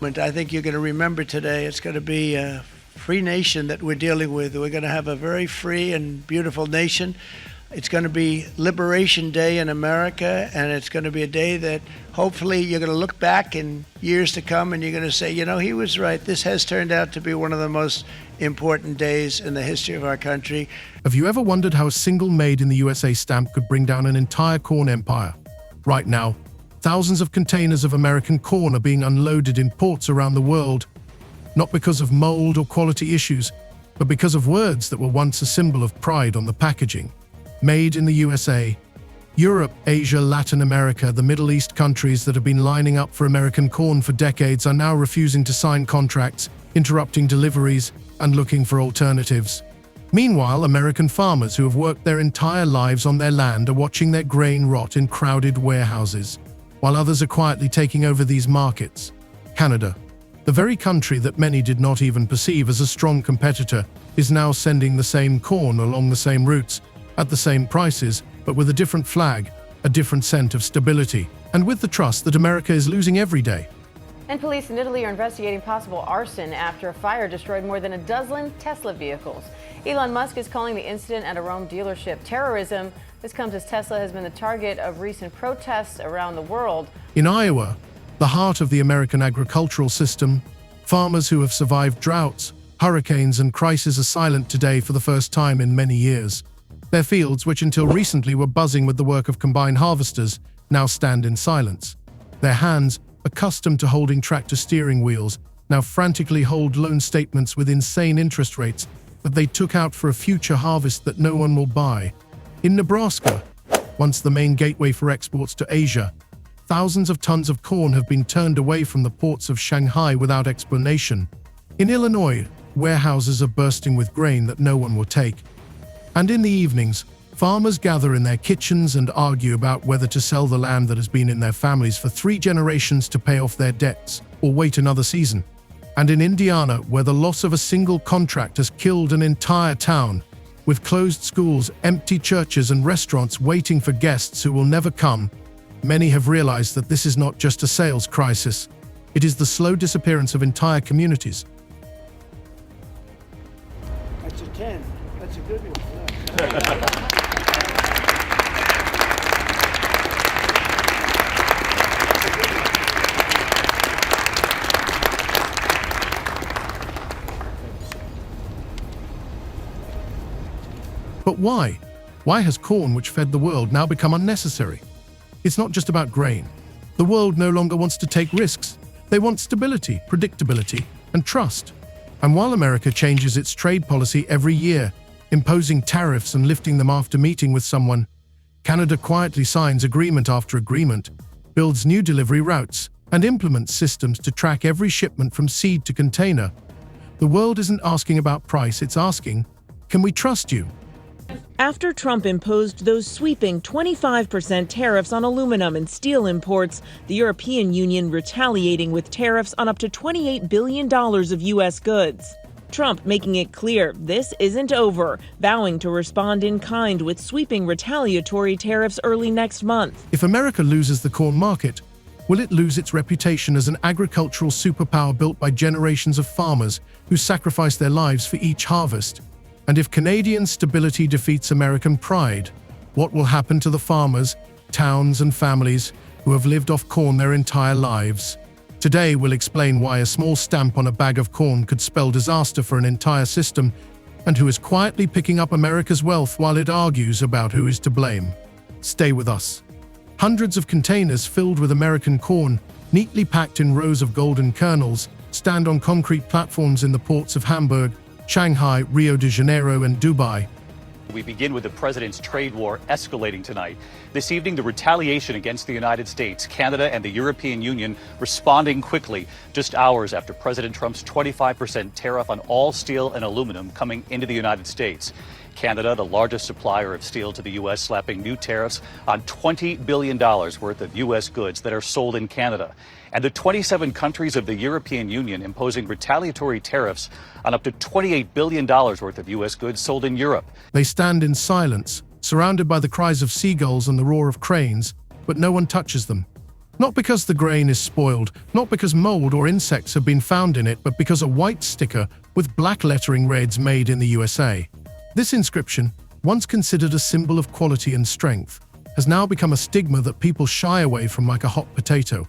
I think you're going to remember today, it's going to be a free nation that we're dealing with. We're going to have a very free and beautiful nation. It's going to be Liberation Day in America, and it's going to be a day that hopefully you're going to look back in years to come and you're going to say, you know, he was right. This has turned out to be one of the most important days in the history of our country. Have you ever wondered how a single made in the USA stamp could bring down an entire corn empire? Right now, thousands of containers of American corn are being unloaded in ports around the world, not because of mold or quality issues, but because of words that were once a symbol of pride on the packaging. Made in the USA. Europe, Asia, Latin America, the Middle East countries that have been lining up for American corn for decades are now refusing to sign contracts, interrupting deliveries, and looking for alternatives. Meanwhile, American farmers who have worked their entire lives on their land are watching their grain rot in crowded warehouses, while others are quietly taking over these markets. Canada, the very country that many did not even perceive as a strong competitor, is now sending the same corn along the same routes, at the same prices, but with a different flag, a different scent of stability, and with the trust that America is losing every day. And police in Italy are investigating possible arson after a fire destroyed more than a dozen Tesla vehicles. Elon Musk is calling the incident at a Rome dealership terrorism. This comes as Tesla has been the target of recent protests around the world. In Iowa, the heart of the American agricultural system, farmers who have survived droughts, hurricanes, and crises are silent today for the first time in many years. Their fields, which until recently were buzzing with the work of combine harvesters, now stand in silence. Their hands, accustomed to holding tractor steering wheels, now frantically hold loan statements with insane interest rates that they took out for a future harvest that no one will buy. In Nebraska, once the main gateway for exports to Asia, thousands of tons of corn have been turned away from the ports of Shanghai without explanation. In Illinois, warehouses are bursting with grain that no one will take. And in the evenings, farmers gather in their kitchens and argue about whether to sell the land that has been in their families for 3 generations to pay off their debts, or wait another season. And in Indiana, where the loss of a single contract has killed an entire town, with closed schools, empty churches, and restaurants waiting for guests who will never come, many have realized that this is not just a sales crisis. It is the slow disappearance of entire communities. That's a 10. That's a good one. But why? Why has corn, which fed the world, now become unnecessary? It's not just about grain. The world no longer wants to take risks. They want stability, predictability, and trust. And while America changes its trade policy every year, imposing tariffs and lifting them after meeting with someone, Canada quietly signs agreement after agreement, builds new delivery routes, and implements systems to track every shipment from seed to container. The world isn't asking about price, it's asking, can we trust you? After Trump imposed those sweeping 25% tariffs on aluminum and steel imports, the European Union retaliating with tariffs on up to $28 billion of U.S. goods. Trump making it clear this isn't over, vowing to respond in kind with sweeping retaliatory tariffs early next month. If America loses the corn market, will it lose its reputation as an agricultural superpower built by generations of farmers who sacrifice their lives for each harvest? And if Canadian stability defeats American pride, what will happen to the farmers, towns, and families who have lived off corn their entire lives? Today, we'll explain why a small stamp on a bag of corn could spell disaster for an entire system, and who is quietly picking up America's wealth while it argues about who is to blame. Stay with us. Hundreds of containers filled with American corn, neatly packed in rows of golden kernels, stand on concrete platforms in the ports of Hamburg, Shanghai, Rio de Janeiro, and Dubai. We begin with the president's trade war escalating tonight. This evening, the retaliation against the United States, Canada, and the European Union responding quickly, just hours after President Trump's 25% tariff on all steel and aluminum coming into the United States. Canada, the largest supplier of steel to the U.S., slapping new tariffs on $20 billion worth of U.S. goods that are sold in Canada. And the 27 countries of the European Union imposing retaliatory tariffs on up to $28 billion worth of U.S. goods sold in Europe. They stand in silence, surrounded by the cries of seagulls and the roar of cranes, but no one touches them. Not because the grain is spoiled, not because mold or insects have been found in it, but because a white sticker with black lettering reads "Made in the USA." This inscription, once considered a symbol of quality and strength, has now become a stigma that people shy away from like a hot potato.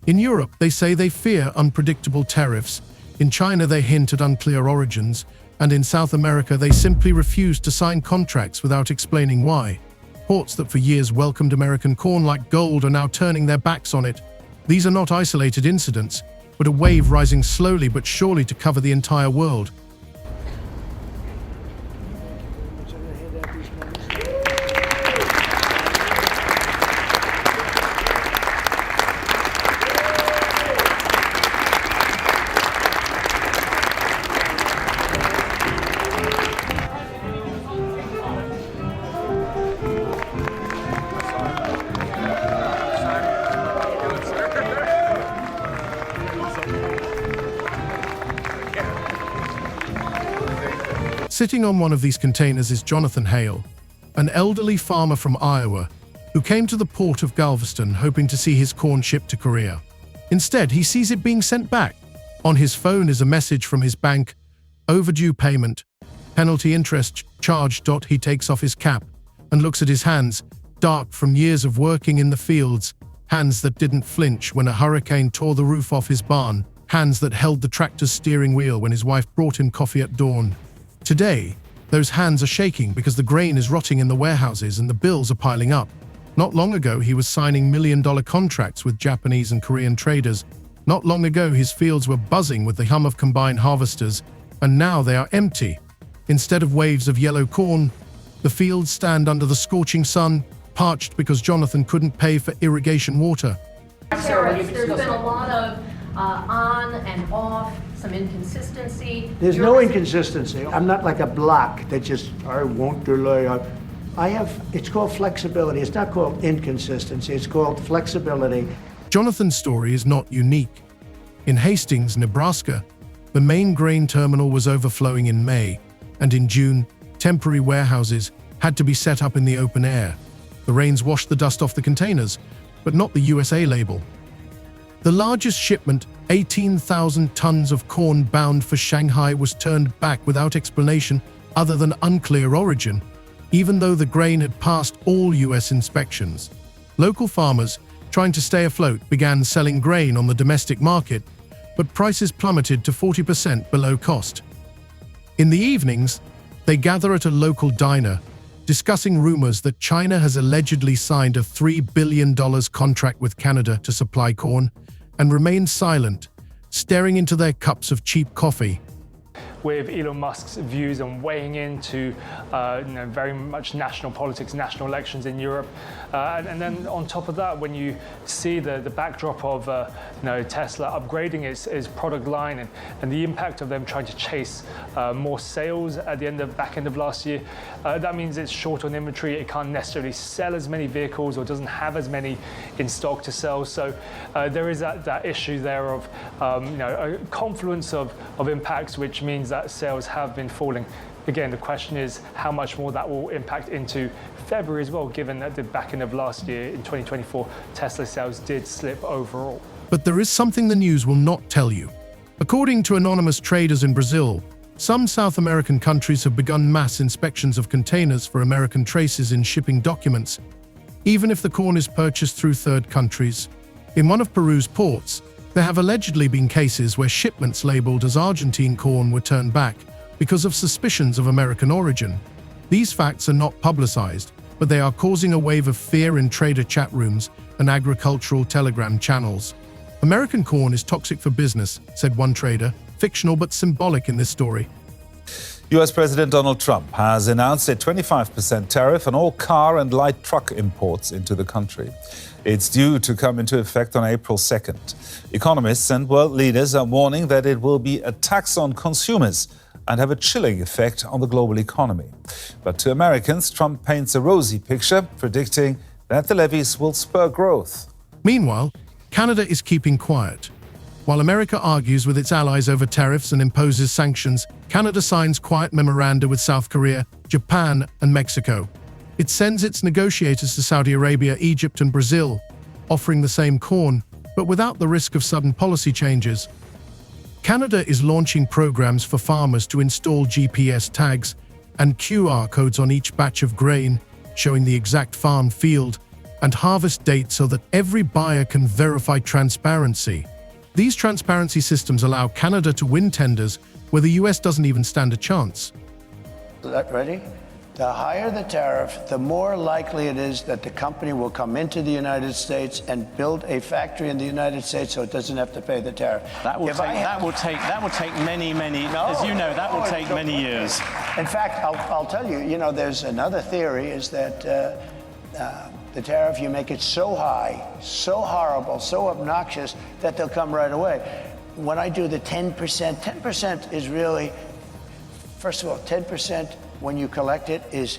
In Europe, they say they fear unpredictable tariffs. In China, they hint at unclear origins. And in South America, they simply refuse to sign contracts without explaining why. Ports that for years welcomed American corn like gold are now turning their backs on it. These are not isolated incidents, but a wave rising slowly but surely to cover the entire world. Sitting on one of these containers is Jonathan Hale, an elderly farmer from Iowa who came to the port of Galveston hoping to see his corn shipped to Korea. Instead, he sees it being sent back. On his phone is a message from his bank: overdue payment, penalty interest charged. He takes off his cap and looks at his hands, dark from years of working in the fields, hands that didn't flinch when a hurricane tore the roof off his barn, hands that held the tractor's steering wheel when his wife brought him coffee at dawn. Today, those hands are shaking because the grain is rotting in the warehouses and the bills are piling up. Not long ago, he was signing million-dollar contracts with Japanese and Korean traders. Not long ago, his fields were buzzing with the hum of combine harvesters, and now they are empty. Instead of waves of yellow corn, the fields stand under the scorching sun, parched because Jonathan couldn't pay for irrigation water. There's been a lot of on and off, some inconsistency. There's no inconsistency. I'm not like a block that just, I won't delay. It's called flexibility. It's not called inconsistency. It's called flexibility. Jonathan's story is not unique. In Hastings, Nebraska, the main grain terminal was overflowing in May, and in June, temporary warehouses had to be set up in the open air. The rains washed the dust off the containers, but not the USA label. The largest shipment, 18,000 tons of corn bound for Shanghai, was turned back without explanation other than unclear origin, even though the grain had passed all US inspections. Local farmers, trying to stay afloat, began selling grain on the domestic market, but prices plummeted to 40% below cost. In the evenings, they gather at a local diner, discussing rumors that China has allegedly signed a $3 billion contract with Canada to supply corn, and remain silent, staring into their cups of cheap coffee. With Elon Musk's views on weighing into very much national politics, national elections in Europe. And then on top of that, when you see the backdrop of Tesla upgrading its product line and the impact of them trying to chase more sales at the back end of last year, that means it's short on inventory. It can't necessarily sell as many vehicles or doesn't have as many in stock to sell. So there is that issue there of a confluence of impacts, which means that sales have been falling. Again, the question is how much more that will impact into February as well, given that the back end of last year in 2024, Tesla sales did slip overall. But there is something the news will not tell you. According to anonymous traders in Brazil, some South American countries have begun mass inspections of containers for American traces in shipping documents, even if the corn is purchased through third countries. In one of Peru's ports, there have allegedly been cases where shipments labeled as Argentine corn were turned back because of suspicions of American origin. These facts are not publicized, but they are causing a wave of fear in trader chat rooms and agricultural telegram channels. American corn is toxic for business, said one trader, fictional but symbolic in this story. US President Donald Trump has announced a 25% tariff on all car and light truck imports into the country. It's due to come into effect on April 2nd. Economists and world leaders are warning that it will be a tax on consumers and have a chilling effect on the global economy. But to Americans, Trump paints a rosy picture, predicting that the levies will spur growth. Meanwhile, Canada is keeping quiet. While America argues with its allies over tariffs and imposes sanctions, Canada signs quiet memoranda with South Korea, Japan, and Mexico. It sends its negotiators to Saudi Arabia, Egypt, and Brazil. offering the same corn, but without the risk of sudden policy changes. Canada is launching programs for farmers to install GPS tags and QR codes on each batch of grain, showing the exact farm field and harvest date so that every buyer can verify transparency. These transparency systems allow Canada to win tenders where the US doesn't even stand a chance. Ready? The higher the tariff, the more likely it is that the company will come into the United States and build a factory in the United States so it doesn't have to pay the tariff. That will take many, as you know, that will take many years. In fact, I'll tell you, there's another theory is that the tariff, you make it so high, so horrible, so obnoxious that they'll come right away. When I do the 10%, 10% is really, first of all, 10% when you collect it is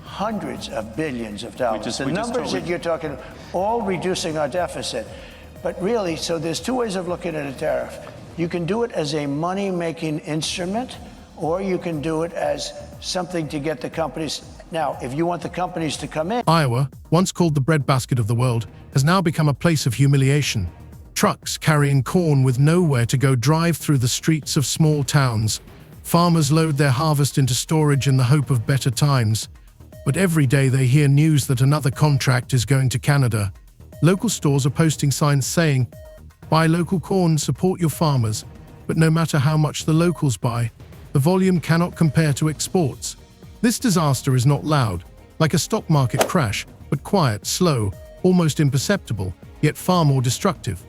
hundreds of billions of dollars. The numbers that you're talking, all reducing our deficit. But really, so there's two ways of looking at a tariff. You can do it as a money-making instrument, or you can do it as something to get the companies. Now, if you want the companies to come in. Iowa, once called the breadbasket of the world, has now become a place of humiliation. Trucks carrying corn with nowhere to go drive through the streets of small towns. Farmers load their harvest into storage in the hope of better times. But every day they hear news that another contract is going to Canada. Local stores are posting signs saying, "Buy local corn, support your farmers." But no matter how much the locals buy, the volume cannot compare to exports. This disaster is not loud, like a stock market crash, but quiet, slow, almost imperceptible, yet far more destructive.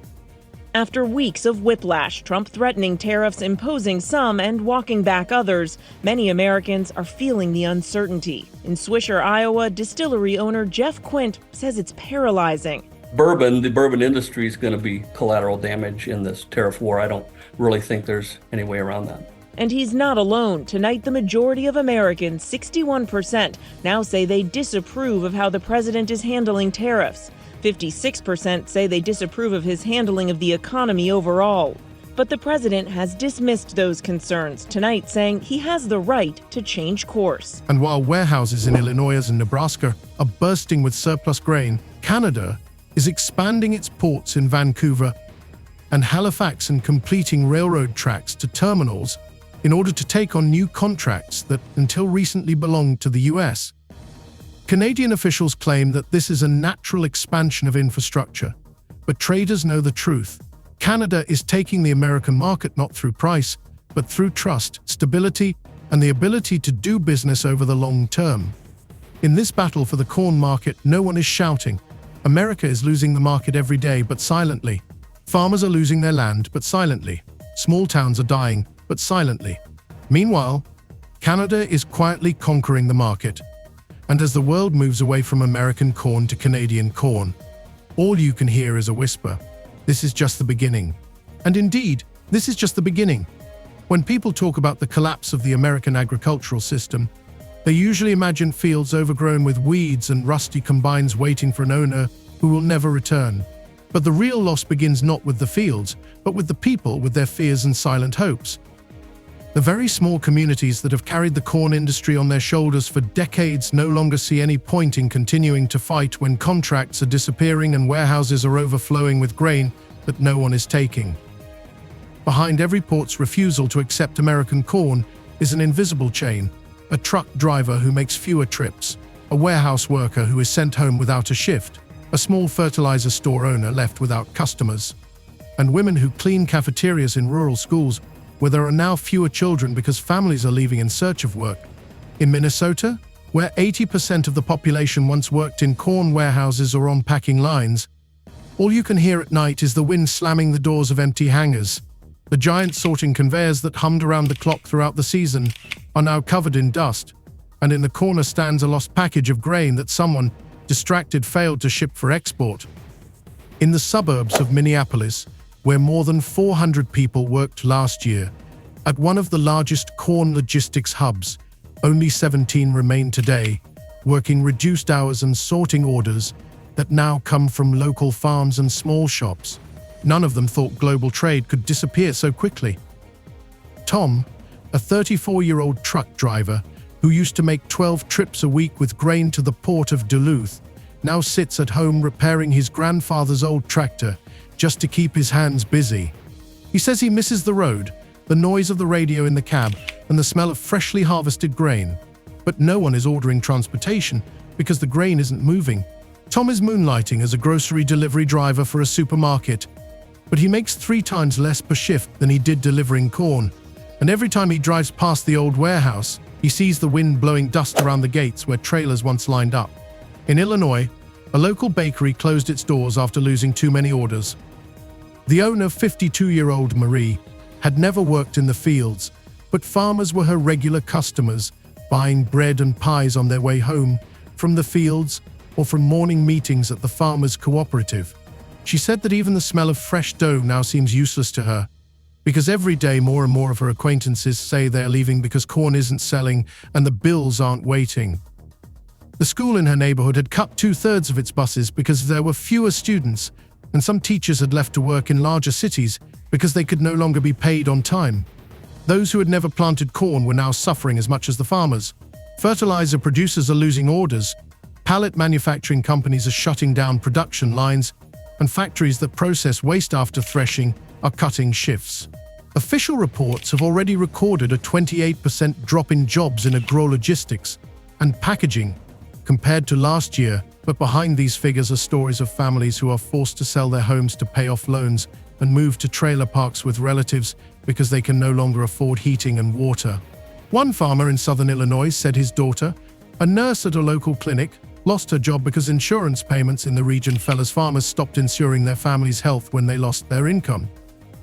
After weeks of whiplash, Trump threatening tariffs, imposing some and walking back others, many Americans are feeling the uncertainty. In Swisher, Iowa, distillery owner Jeff Quint says it's paralyzing. The bourbon industry is going to be collateral damage in this tariff war. I don't really think there's any way around that. And he's not alone. Tonight, the majority of Americans, 61%, now say they disapprove of how the president is handling tariffs. 56% say they disapprove of his handling of the economy overall. But the president has dismissed those concerns tonight, saying he has the right to change course. And while warehouses in Illinois and Nebraska are bursting with surplus grain, Canada is expanding its ports in Vancouver and Halifax and completing railroad tracks to terminals in order to take on new contracts that until recently belonged to the US. Canadian officials claim that this is a natural expansion of infrastructure, but traders know the truth. Canada is taking the American market not through price, but through trust, stability, and the ability to do business over the long term. In this battle for the corn market, no one is shouting. America is losing the market every day, but silently. Farmers are losing their land, but silently. Small towns are dying, but silently. Meanwhile, Canada is quietly conquering the market. And as the world moves away from American corn to Canadian corn, all you can hear is a whisper. This is just the beginning. And indeed, this is just the beginning. When people talk about the collapse of the American agricultural system, they usually imagine fields overgrown with weeds and rusty combines waiting for an owner who will never return. But the real loss begins not with the fields, but with the people with their fears and silent hopes. The very small communities that have carried the corn industry on their shoulders for decades no longer see any point in continuing to fight when contracts are disappearing and warehouses are overflowing with grain that no one is taking. Behind every port's refusal to accept American corn is an invisible chain, a truck driver who makes fewer trips, a warehouse worker who is sent home without a shift, a small fertilizer store owner left without customers, and women who clean cafeterias in rural schools where there are now fewer children because families are leaving in search of work. In Minnesota, where 80% of the population once worked in corn warehouses or on packing lines, all you can hear at night is the wind slamming the doors of empty hangars. The giant sorting conveyors that hummed around the clock throughout the season are now covered in dust, and in the corner stands a lost package of grain that someone, distracted, failed to ship for export. In the suburbs of Minneapolis, where more than 400 people worked last year, at one of the largest corn logistics hubs, only 17 remain today, working reduced hours and sorting orders that now come from local farms and small shops. None of them thought global trade could disappear so quickly. Tom, a 34-year-old truck driver who used to make 12 trips a week with grain to the port of Duluth, now sits at home repairing his grandfather's old tractor just to keep his hands busy. He says he misses the road, the noise of the radio in the cab, and the smell of freshly harvested grain. But no one is ordering transportation because the grain isn't moving. Tom is moonlighting as a grocery delivery driver for a supermarket, but he makes 3 times less per shift than he did delivering corn. And every time he drives past the old warehouse, he sees the wind blowing dust around the gates where trailers once lined up. In Illinois, a local bakery closed its doors after losing too many orders. The owner, 52-year-old Marie, had never worked in the fields, but farmers were her regular customers, buying bread and pies on their way home from the fields or from morning meetings at the farmers' cooperative. She said that even the smell of fresh dough now seems useless to her, because every day more and more of her acquaintances say they're leaving because corn isn't selling and the bills aren't waiting. The school in her neighborhood had cut 2/3 of its buses because there were fewer students, and some teachers had left to work in larger cities because they could no longer be paid on time. Those who had never planted corn were now suffering as much as the farmers. Fertilizer producers are losing orders, pallet manufacturing companies are shutting down production lines, and factories that process waste after threshing are cutting shifts. Official reports have already recorded a 28% drop in jobs in agrologistics and packaging compared to last year, but behind these figures are stories of families who are forced to sell their homes to pay off loans and move to trailer parks with relatives because they can no longer afford heating and water. One farmer in southern Illinois said his daughter, a nurse at a local clinic, lost her job because insurance payments in the region fell as farmers stopped insuring their family's health when they lost their income.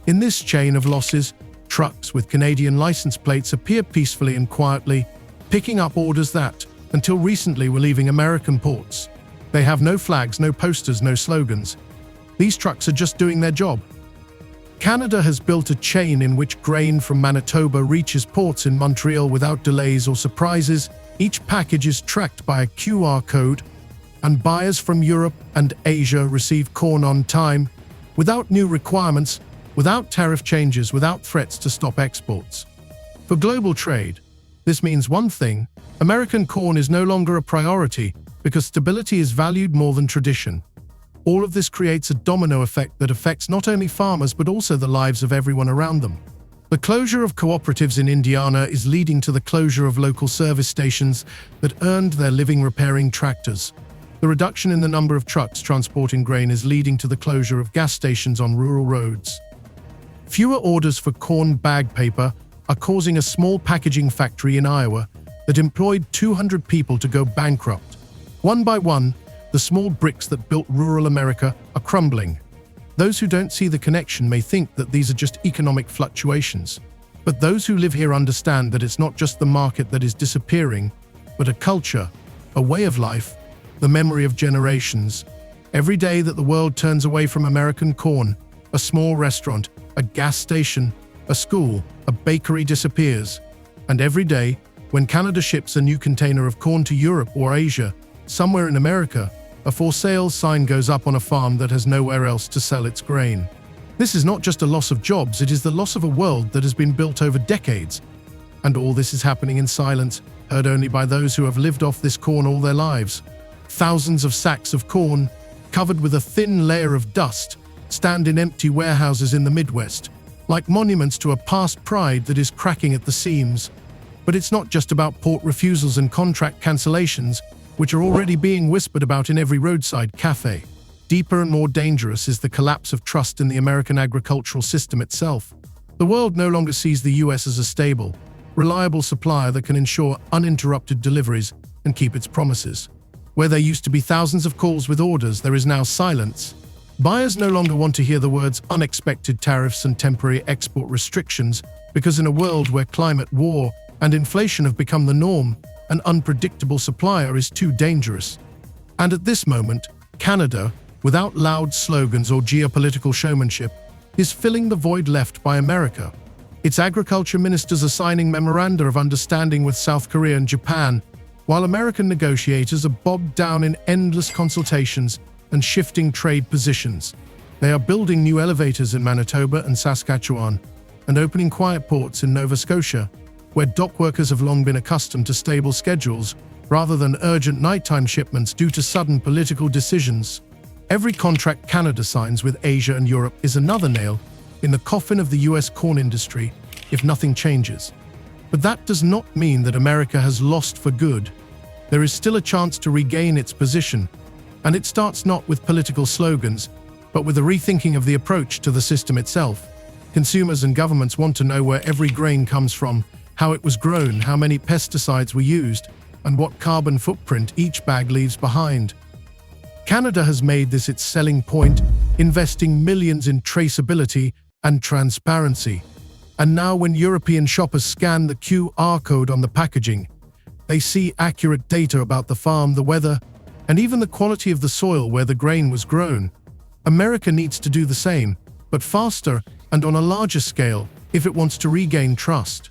In this chain of losses, trucks with Canadian license plates appear peacefully and quietly, picking up orders that, until recently, were leaving American ports. They have no flags, no posters, no slogans. These trucks are just doing their job. Canada has built a chain in which grain from Manitoba reaches ports in Montreal without delays or surprises. Each package is tracked by a QR code, and buyers from Europe and Asia receive corn on time, without new requirements, without tariff changes, without threats to stop exports. For global trade, this means one thing: American corn is no longer a priority because stability is valued more than tradition. All of this creates a domino effect that affects not only farmers but also the lives of everyone around them. The closure of cooperatives in Indiana is leading to the closure of local service stations that earned their living repairing tractors. The reduction in the number of trucks transporting grain is leading to the closure of gas stations on rural roads. Fewer orders for corn bag paper are causing a small packaging factory in Iowa that employed 200 people to go bankrupt. One by one, the small bricks that built rural America are crumbling. Those who don't see the connection may think that these are just economic fluctuations. But those who live here understand that it's not just the market that is disappearing, but a culture, a way of life, the memory of generations. Every day that the world turns away from American corn, a small restaurant, a gas station, a school, a bakery disappears. And every day, when Canada ships a new container of corn to Europe or Asia, somewhere in America, a for sale sign goes up on a farm that has nowhere else to sell its grain. This is not just a loss of jobs, it is the loss of a world that has been built over decades. And all this is happening in silence, heard only by those who have lived off this corn all their lives. Thousands of sacks of corn, covered with a thin layer of dust, stand in empty warehouses in the Midwest, like monuments to a past pride that is cracking at the seams. But it's not just about port refusals and contract cancellations, which are already being whispered about in every roadside cafe. Deeper and more dangerous is the collapse of trust in the American agricultural system itself. The world no longer sees the US as a stable, reliable supplier that can ensure uninterrupted deliveries and keep its promises. Where there used to be thousands of calls with orders, there is now silence. Buyers no longer want to hear the words unexpected tariffs and temporary export restrictions, because in a world where climate, war, and inflation have become the norm, an unpredictable supplier is too dangerous. And at this moment, Canada, without loud slogans or geopolitical showmanship, is filling the void left by America. Its agriculture ministers are signing memoranda of understanding with South Korea and Japan, while American negotiators are bogged down in endless consultations and shifting trade positions. They are building new elevators in Manitoba and Saskatchewan, and opening quiet ports in Nova Scotia, where dock workers have long been accustomed to stable schedules, rather than urgent nighttime shipments due to sudden political decisions. Every contract Canada signs with Asia and Europe is another nail in the coffin of the US corn industry if nothing changes. But that does not mean that America has lost for good. There is still a chance to regain its position, and it starts not with political slogans, but with a rethinking of the approach to the system itself. Consumers and governments want to know where every grain comes from, how it was grown, how many pesticides were used, and what carbon footprint each bag leaves behind. Canada has made this its selling point, investing millions in traceability and transparency. And now when European shoppers scan the QR code on the packaging, they see accurate data about the farm, the weather, and even the quality of the soil where the grain was grown. America needs to do the same, but faster and on a larger scale if it wants to regain trust.